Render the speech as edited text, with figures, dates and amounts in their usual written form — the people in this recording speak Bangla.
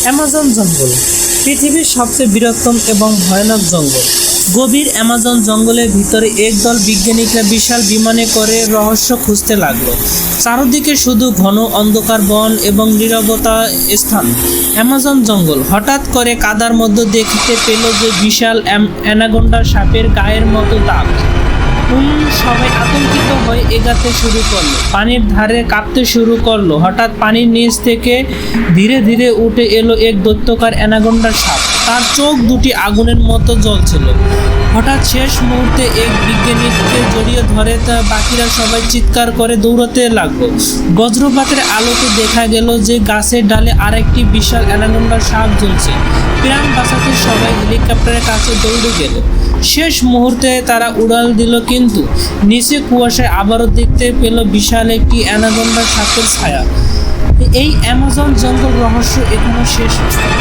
অ্যামাজন জঙ্গল পৃথিবীর সবচেয়ে বৃহত্তম এবং ভয়ানক জঙ্গল। গভীর অ্যামাজন জঙ্গলের ভিতরে একদল বিজ্ঞানীরা বিশাল বিমানে করে রহস্য খুঁজতে লাগলো। চারদিকে শুধু ঘন অন্ধকার বন এবং নীরবতা স্থান। অ্যামাজন জঙ্গল হঠাৎ করে কাদার মধ্যে দেখতে পেল যে বিশাল অ্যানাকোন্ডা সাপের গায়ের মতো দাগ। সবাই আতঙ্কিত হয়ে এগাতে শুরু করলো, পানির ধারে কাঁপতে শুরু করলো। হঠাৎ পানির নিচ থেকে ধীরে ধীরে উঠে এলো এক দৈত্যকার অ্যানাকোন্ডা সাপ। তার চোখ দুটি আগুনের মতো জ্বলছিল। হঠাৎ শেষ মুহূর্তে এক বিজ্ঞানীকে জড়িয়ে ধরে বাকিরা সবাই চিৎকার করে দৌড়াতে লাগলো। বজ্রপাতের আলোতে দেখা গেল যে গাছের ডালে আরেকটি বিশাল অ্যানাকোন্ডা সাপ জ্বলছে। প্রাণ বাঁচাতে সবাই হেলিকপ্টারের কাছে দৌড়ে গেল। শেষ মুহূর্তে তারা উড়াল দিল, কিন্তু নিচে কুয়াশায় আবারও দেখতে পেল বিশাল একটি অ্যানাকোন্ডা সাপের ছায়া। এই অ্যামাজন জঙ্গল রহস্য এখনো শেষ হয়নি।